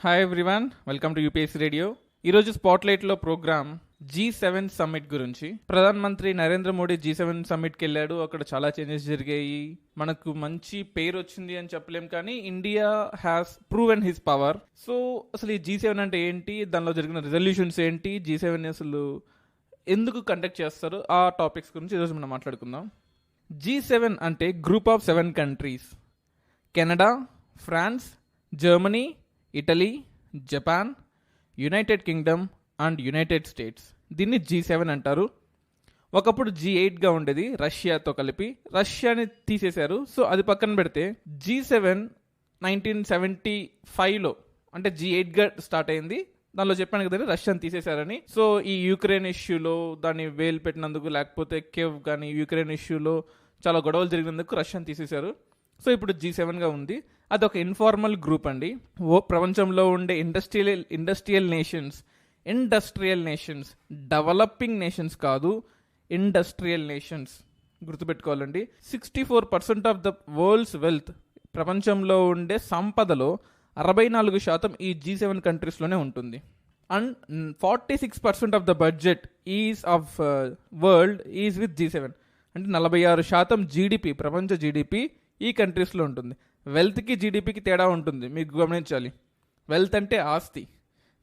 Hi everyone, welcome to UPSC radio. ఈరోజు స్పాట్లైట్లో programme G7 summit గురించి. ప్రధానమంత్రి నరేంద్ర మోడీ G7 సమ్మిట్కి వెళ్ళాడు. అక్కడ చాలా చేంజెస్ జరిగాయి. మనకు మంచి పేరు వచ్చింది అని చెప్పలేం, కానీ India has proven his power. So అసలు ఈ G7 అంటే ఏంటి, దానిలో జరిగిన రిజల్యూషన్స్ ఏంటి, G7 అసలు ఎందుకు కండక్ట్ చేస్తారు, ఆ టాపిక్స్ గురించి ఈరోజు మనం మాట్లాడుకుందాం. G7 అంటే group of 7 countries: Canada, France, Germany, Italy, Japan, United Kingdom and United States. దీన్ని G7 అంటారు. ఒకప్పుడు G8గా ఉండేది రష్యాతో కలిపి. రష్యాని తీసేశారు. సో అది పక్కన పెడితే G7 1975లో అంటే G8గా స్టార్ట్ అయింది. దానిలో చెప్పాను కదండి, రష్యాని తీసేశారని. సో ఈ యూక్రెయిన్ ఇష్యూలో దాన్ని వేలు పెట్టినందుకు, లేకపోతే కేవ్ కానీ యూక్రెయిన్ ఇష్యూలో చాలా గొడవలు జరిగినందుకు రష్యాని తీసేశారు. సో ఇప్పుడు G7గా ఉంది. అదొక ఇన్ఫార్మల్ గ్రూప్ అండి. ప్రపంచంలో ఉండే ఇండస్ట్రియల్ నేషన్స్, డెవలపింగ్ నేషన్స్ కాదు, ఇండస్ట్రియల్ నేషన్స్ గుర్తుపెట్టుకోవాలండి. 64% ఆఫ్ ద వరల్డ్స్ వెల్త్, ప్రపంచంలో ఉండే సంపదలో 64% ఈ G7 కంట్రీస్లోనే ఉంటుంది. And 46% of the budget of world is with G7. అంటే 46% జీడిపి, ప్రపంచ జీడిపి ఈ కంట్రీస్లో ఉంటుంది. వెల్త్కి జీడిపికి తేడా ఉంటుంది, మీకు గమనించాలి. వెల్త్ అంటే ఆస్తి,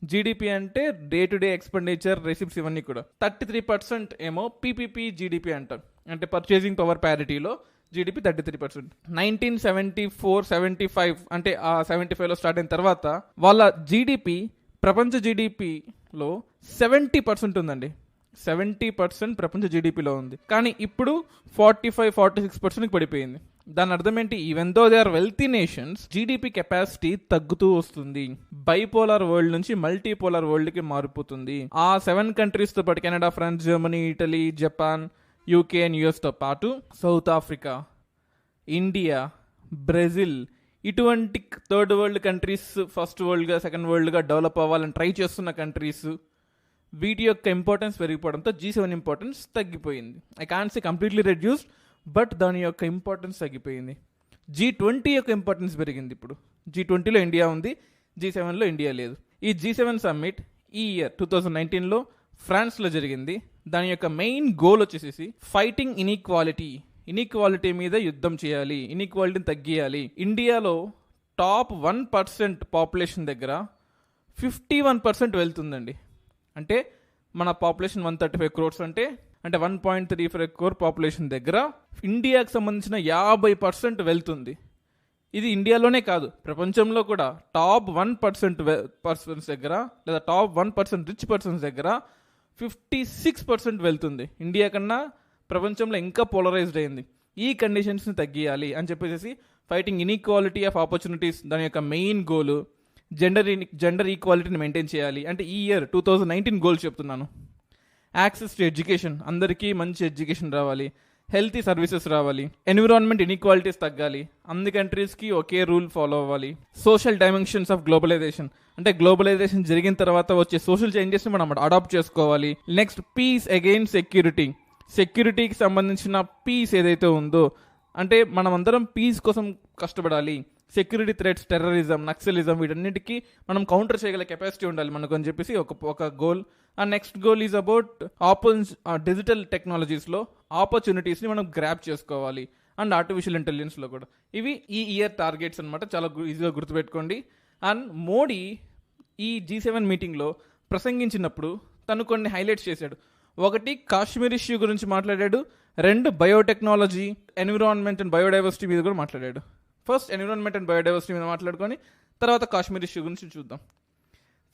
జీడిపి అంటే day to day expenditure, receipts, ఇవన్నీ కూడా. 33% ఏమో పీపీపీ జీడిపి అంటారు, అంటే పర్చేసింగ్ పవర్ ప్యారిటీలో జీడిపి 33%. 1974-75 అంటే ఆ 75లో స్టార్ట్ అయిన తర్వాత వాళ్ళ జీడిపి ప్రపంచ జీడిపిలో 70% ఉందండి. 70% ప్రపంచ జీడిపిలో ఉంది. కానీ ఇప్పుడు 45-46% పడిపోయింది. దాని అర్థం ఏంటి? Even though they are wealthy nations, GDP capacity తగ్గుతూ వస్తుంది. బైపోలార్ వరల్డ్ నుంచి మల్టీపోలార్ వరల్డ్కి మారిపోతుంది. ఆ 7 కంట్రీస్తో పాటు Canada, France, Germany, Italy, Japan, UK and యుఎస్తో పాటు సౌత్ ఆఫ్రికా, ఇండియా, బ్రెజిల్, ఇటువంటి థర్డ్ వరల్డ్ కంట్రీస్ ఫస్ట్ వరల్డ్గా, సెకండ్ వరల్డ్గా డెవలప్ అవ్వాలని ట్రై చేస్తున్న కంట్రీస్, వీటి యొక్క ఇంపార్టెన్స్ పెరిగిపోవడంతో G7 ఇంపార్టెన్స్ తగ్గిపోయింది. I can't say completely reduced, but దాని యొక్క ఇంపార్టెన్స్ తగ్గిపోయింది. G20 యొక్క ఇంపార్టెన్స్ పెరిగింది. ఇప్పుడు G20లో ఇండియా ఉంది, G7లో ఇండియా లేదు. ఈ G7 సమ్మిట్ ఈ ఇయర్ 2019లో ఫ్రాన్స్లో జరిగింది. దాని యొక్క మెయిన్ గోల్ వచ్చేసి ఫైటింగ్ ఇన్ఈక్వాలిటీ మీద యుద్ధం చేయాలి, ఇన్ఈక్వాలిటీని తగ్గియాలి. ఇండియాలో టాప్ 1% పాపులేషన్ దగ్గర 51% వెళ్తుందండి. అంటే మన పాపులేషన్ 135 crores అంటే 1.35 crore పాపులేషన్ దగ్గర ఇండియాకి సంబంధించిన 50% వెళ్తుంది. ఇది ఇండియాలోనే కాదు, ప్రపంచంలో కూడా టాప్ 1% పర్సన్స్ దగ్గర, లేదా టాప్ 1% రిచ్ పర్సన్స్ దగ్గర 56% వెళ్తుంది. ఇండియా కన్నా ప్రపంచంలో ఇంకా పోలరైజ్డ్ అయింది. ఈ కండిషన్స్ని తగ్గియాలి అని చెప్పేసి ఫైటింగ్ ఇన్ఈక్వాలిటీ ఆఫ్ ఆపర్చునిటీస్, దాని యొక్క మెయిన్ గోలు జెండర్ ఈక్వాలిటీని మెయింటైన్ చేయాలి. అంటే ఈ ఇయర్ 2019 గోల్స్ చెప్తున్నాను. యాక్సెస్ టు ఎడ్యుకేషన్, అందరికీ మంచి ఎడ్యుకేషన్ రావాలి, హెల్తీ సర్వీసెస్ రావాలి, ఎన్విరాన్మెంట్ ఇన్ఈక్వాలిటీస్ తగ్గాలి, అన్ని కంట్రీస్కి ఒకే రూల్ ఫాలో అవ్వాలి. సోషల్ డైమెన్షన్స్ ఆఫ్ గ్లోబలైజేషన్, అంటే గ్లోబలైజేషన్ జరిగిన తర్వాత వచ్చే సోషల్ చేంజెస్ని మనం అడాప్ట్ చేసుకోవాలి. నెక్స్ట్ పీస్ అగైన్ సెక్యూరిటీకి సంబంధించిన పీస్ ఏదైతే ఉందో, అంటే మనం అందరం పీస్ కోసం కష్టపడాలి. సెక్యూరిటీ థ్రెట్స్, టెర్రరిజం, నక్సలిజం, వీటన్నిటికీ మనం కౌంటర్ చేయగల కెపాసిటీ ఉండాలి మనకు అని చెప్పేసి ఒక గోల్. ఆ next goal is about digital టెక్నాలజీస్లో ఆపర్చునిటీస్ని మనం గ్రాప్ చేసుకోవాలి, అండ్ ఆర్టిఫిషియల్ ఇంటెలిజెన్స్లో కూడా. ఇవి ఈ ఇయర్ టార్గెట్స్ అనమాట, చాలా ఈజీగా గుర్తుపెట్టుకోండి. అండ్ మోడీ ఈ G7 మీటింగ్లో ప్రసంగించినప్పుడు తను కొన్ని హైలైట్స్ చేశాడు. ఒకటి, కాశ్మీర్ ఇష్యూ గురించి మాట్లాడాడు. 2, బయోటెక్నాలజీ, ఎన్విరాన్మెంట్ అండ్ బయోడైవర్సిటీ మీద కూడా మాట్లాడాడు. ఫస్ట్ ఎన్విరాన్మెంట్ అండ్ బయోడైవర్సిటీ మీద మాట్లాడుకొని తర్వాత కాశ్మీర్ ఇష్యూ గురించి చూద్దాం.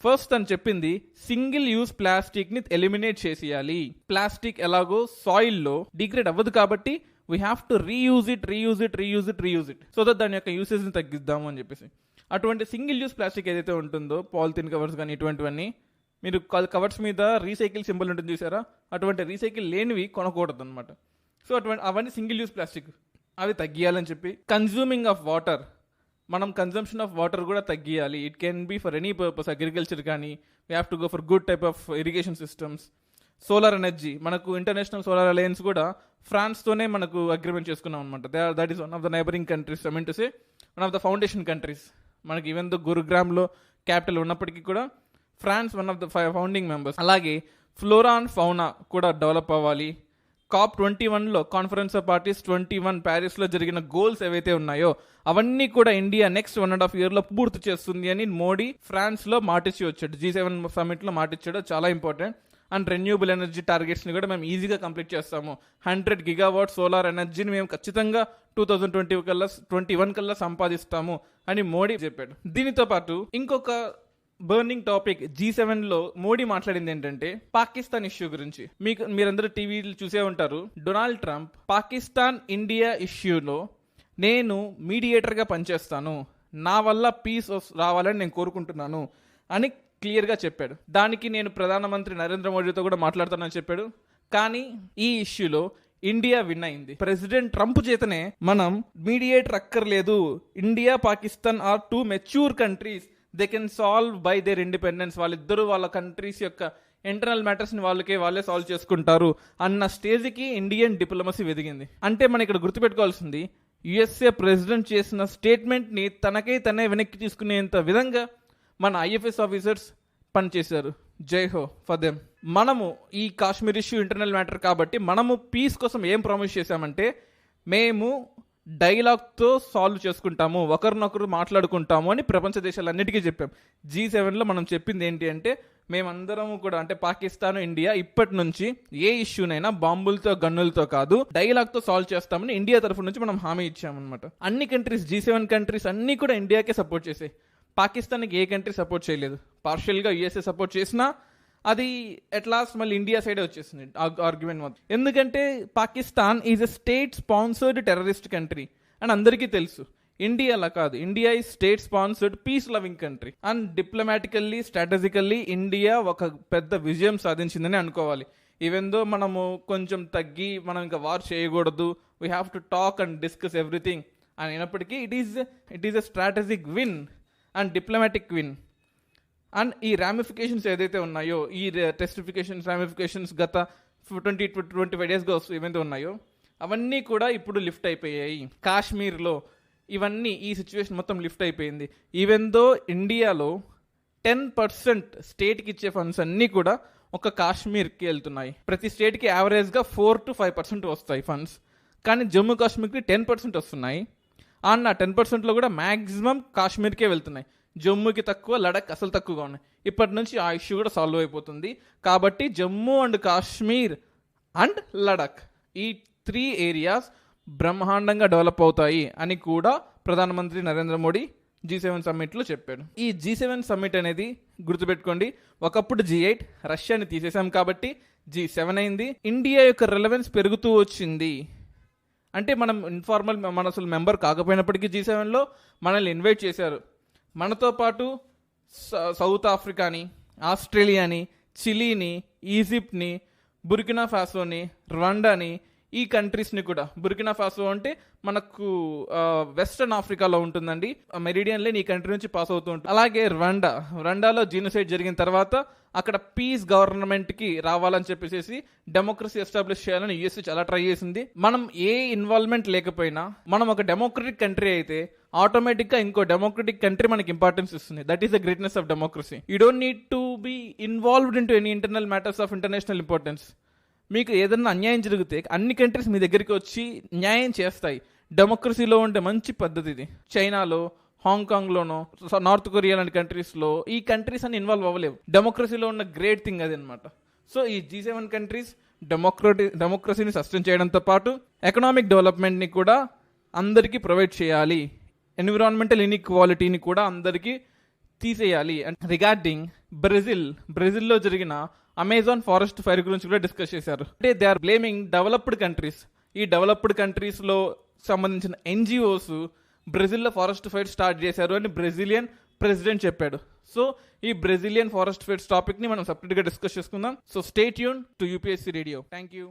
ఫస్ట్ అని చెప్పింది, సింగిల్ యూజ్ ప్లాస్టిక్ని ఎలిమినేట్ చేసేయాలి. ప్లాస్టిక్ ఎలాగో సాయిల్లో డిగ్రేడ్ అవ్వదు, కాబట్టి we have to reuse it so that దాని యొక్క యూసేజ్ని తగ్గిద్దాము అని చెప్పేసి. అటువంటి సింగిల్ యూజ్ ప్లాస్టిక్ ఏదైతే ఉంటుందో, పాలిథిన్ కవర్స్ కానీ ఇటువంటివన్నీ, మీరు కవర్స్ మీద రీసైకిల్ సింబల్ ఉంటుంది చూసారా, అటువంటి రీసైకిల్ లేనివి కొనకూడదు అనమాట. సో అవన్నీ సింగిల్ యూజ్ ప్లాస్టిక్, అవి తగ్గియాలని చెప్పి. కన్జ్యూమింగ్ ఆఫ్ వాటర్, మనం కన్జంప్షన్ ఆఫ్ వాటర్ కూడా తగ్గియాలి. It can be for any purpose, agriculture కానీ, we have to go for good type of irrigation systems. Solar energy, మనకు ఇంటర్నేషనల్ సోలార్ అలయన్స్ కూడా ఫ్రాన్స్తోనే మనకు అగ్రిమెంట్ చేసుకున్నాం అనమాట. That is one of the neighbouring countries, I mean to say one of the foundation countries మనకి even though గురుగ్రామ్లో capital ఉన్నప్పటికీ కూడా France one of the founding members. అలాగే ఫ్లోరా అండ్ ఫౌనా కూడా డెవలప్ అవ్వాలి. COP21లో కాన్ఫరెన్స్ ఆఫ్ పార్టీస్ 21 ప్యారిస్లో జరిగిన goals ఏవైతే ఉన్నాయో అవన్నీ కూడా ఇండియా నెక్స్ట్ 1.5 yearలో పూర్తి చేస్తుంది అని మోడీ ఫ్రాన్స్లో మాటిచ్చి వచ్చాడు. G7 సమ్మిట్లో మాటిచ్చాడు, చాలా ఇంపార్టెంట్. అండ్ రెన్యూబుల్ ఎనర్జీ టార్గెట్స్ని కూడా మేము ఈజీగా కంప్లీట్ చేస్తాము. 100 GW సోలార్ ఎనర్జీని మేము ఖచ్చితంగా 2021 కల్లా సంపాదిస్తాము అని మోడీ చెప్పాడు. దీనితో పాటు ఇంకొక బర్నింగ్ టాపిక్ G7లో మోడీ మాట్లాడింది ఏంటంటే పాకిస్తాన్ ఇష్యూ గురించి. మీరందరూ టీవీలు చూసే ఉంటారు. డొనాల్డ్ ట్రంప్ పాకిస్తాన్ ఇండియా ఇష్యూలో నేను మీడియేటర్గా పనిచేస్తాను, నా వల్ల పీస్ రావాలని నేను కోరుకుంటున్నాను అని క్లియర్గా చెప్పాడు. దానికి నేను ప్రధానమంత్రి నరేంద్ర మోడీతో కూడా మాట్లాడుతానని చెప్పాడు. కానీ ఈ ఇష్యూలో ఇండియా విన్ అయింది. ప్రెసిడెంట్ ట్రంప్ చేతనే మనం మీడియేటర్ అక్కర్లేదు, India Pakistan are too mature countries, they can solve by their independence, వాళ్ళిద్దరూ వాళ్ళ కంట్రీస్ యొక్క ఇంటర్నల్ మ్యాటర్స్ని వాళ్ళే సాల్వ్ చేసుకుంటారు అన్న స్టేజ్కి ఇండియన్ డిప్లొమసీ ఎదిగింది. అంటే మనం ఇక్కడ గుర్తుపెట్టుకోవాల్సింది, యుఎస్ఏ ప్రెసిడెంట్ చేసిన స్టేట్మెంట్ని తనే వెనక్కి తీసుకునేంత విధంగా మన ఐఎఫ్ఎస్ ఆఫీసర్స్ పనిచేశారు. జై హో ఫర్ దెమ్. మనము ఈ కాశ్మీర్ ఇష్యూ ఇంటర్నల్ మ్యాటర్ కాబట్టి మనము పీస్ కోసం ఏం ప్రామిస్ చేశామంటే మేము డైలాగ్తో సాల్వ్ చేసుకుంటాము, ఒకరినొకరు మాట్లాడుకుంటాము అని ప్రపంచ దేశాలన్నిటికీ చెప్పాం. G7లో మనం చెప్పింది ఏంటి అంటే మేమందరము కూడా, అంటే పాకిస్తాన్ ఇండియా ఇప్పటి నుంచి ఏ ఇష్యూనైనా బాంబులతో గన్నులతో కాదు డైలాగ్తో సాల్వ్ చేస్తామని ఇండియా తరఫు నుంచి మనం హామీ ఇచ్చామన్నమాట. అన్ని కంట్రీస్ G7 కంట్రీస్ అన్నీ కూడా ఇండియాకే సపోర్ట్ చేసాయి. పాకిస్తాన్కి ఏ కంట్రీ సపోర్ట్ చేయలేదు. పార్షియల్గా యుఎస్ఏ సపోర్ట్ చేసినా అది ఎట్ లాస్ట్ మళ్ళీ ఇండియా సైడే వచ్చేసింది ఆర్గ్యుమెంట్ మొత్తం. ఎందుకంటే Pakistan is a state sponsored terrorist country అని అందరికీ తెలుసు. ఇండియా అలా కాదు. India is state sponsored peace loving country. And డిప్లొమాటికల్లీ strategically India ఒక పెద్ద విజయం సాధించిందని అనుకోవాలి. ఈవెన్ దో మనము కొంచెం తగ్గి మనం ఇంకా వార్ చేయకూడదు, we have to talk and discuss everything అని అయినప్పటికీ it is a strategic win and diplomatic win. And ఈ రామిఫికేషన్స్ ఏదైతే ఉన్నాయో, ఈ టెస్టిఫికేషన్స్ రామిఫికేషన్స్ గత 25 డేస్గా ఏవైతే ఉన్నాయో అవన్నీ కూడా ఇప్పుడు లిఫ్ట్ అయిపోయాయి. కాశ్మీర్లో ఇవన్నీ ఈ సిచ్యువేషన్ మొత్తం లిఫ్ట్ అయిపోయింది. ఈవెన్ దో ఇండియాలో 10% స్టేట్కి ఇచ్చే ఫండ్స్ అన్నీ కూడా ఒక కాశ్మీర్కి వెళ్తున్నాయి. ప్రతి స్టేట్కి యావరేజ్గా 4 to 5% వస్తాయి ఫండ్స్. కానీ జమ్మూ కాశ్మీర్కి 10% వస్తున్నాయి. అండ్ ఆ 10%లో కూడా మ్యాక్సిమం కాశ్మీర్కే వెళ్తున్నాయి. జమ్మూకి తక్కువ, లడాక్ అసలు తక్కువగా ఉన్నాయి. ఇప్పటి నుంచి ఆ ఇష్యూ కూడా సాల్వ్ అయిపోతుంది. కాబట్టి జమ్మూ అండ్ కాశ్మీర్ అండ్ లడాక్ ఈ 3 ఏరియాస్ బ్రహ్మాండంగా డెవలప్ అవుతాయి అని కూడా ప్రధానమంత్రి నరేంద్ర మోడీ G7 సమ్మిట్లో చెప్పాడు. ఈ G7 సమ్మిట్ అనేది గుర్తుపెట్టుకోండి, ఒకప్పుడు G8 రష్యాని తీసేసాం కాబట్టి G7 అయింది. ఇండియా యొక్క రెలవెన్స్ పెరుగుతూ వచ్చింది. అంటే మనం ఇన్ఫార్మల్, మన అసలు మెంబర్ కాకపోయినప్పటికీ G7లో మనల్ని ఇన్వైట్ చేశారు. మనతో పాటు సౌత్ ఆఫ్రికాని, ఆస్ట్రేలియాని, చిలీని, ఈజిప్ట్ని, బుర్కినా ఫాసోని, ర్వాండాని, ఈ కంట్రీస్ని కూడా, బుర్కినా ఫాసో అంటే మనకు వెస్టర్న్ ఆఫ్రికాలో ఉంటుందండి, మెరిడియన్ లైన్ ఈ కంట్రీ నుంచి పాస్ అవుతూ ఉంటుంది. అలాగే ర్వాండాలో జీనోసైడ్ జరిగిన తర్వాత అక్కడ పీస్ గవర్నమెంట్కి రావాలని చెప్పేసి డెమోక్రసీ ఎస్టాబ్లిష్ చేయాలని యుఎస్ఏ చాలా ట్రై చేసింది. మనం ఏ ఇన్వాల్వ్మెంట్ లేకపోయినా మనం ఒక డెమోక్రటిక్ కంట్రీ అయితే ఆటోమేటిక్గా ఇంకో డెమోక్రటిక్ కంట్రీ మనకి ఇంపార్టెన్స్ ఇస్తుంది. That is the greatness of democracy. You don't need to be involved in to any internal matters of international importance. మీకు ఏదన్నా అన్యాయం జరిగితే అన్ని కంట్రీస్ మీ దగ్గరికి వచ్చి న్యాయం చేస్తాయి. డెమోక్రసీలో ఉండే మంచి పద్ధతి ఇది. చైనాలో, హాంకాంగ్లోనో, నార్త్ కొరియా లాంటి కంట్రీస్లో ఈ కంట్రీస్ అని ఇన్వాల్వ్ అవ్వలేవు. డెమోక్రసీలో ఉన్న గ్రేట్ థింగ్ అది అనమాట. సో ఈ G7 కంట్రీస్ డెమోక్రసీని సస్టైన్ చేయడంతో పాటు ఎకనామిక్ డెవలప్మెంట్ని కూడా అందరికీ ప్రొవైడ్ చేయాలి. ఎన్విరాన్మెంటల్ ఇన్ఈక్వాలిటీని కూడా అందరికీ తీసేయాలి. అండ్ రిగార్డింగ్ బ్రెజిల్లో జరిగిన అమెజాన్ ఫారెస్ట్ ఫైర్ గురించి కూడా డిస్కస్ చేశారు. అంటే they are blaming developed countries. ఈ డెవలప్డ్ కంట్రీస్లో సంబంధించిన NGOs బ్రెజిల్లో ఫారెస్ట్ ఫైర్ స్టార్ట్ చేశారు అని బ్రెజిలియన్ ప్రెసిడెంట్ చెప్పాడు. సో ఈ బ్రెజిలియన్ ఫారెస్ట్ ఫైర్స్ టాపిక్ని మనం సపరేట్గా డిస్కస్ చేసుకుందాం. So stay tune to UPSC radio. Thank you.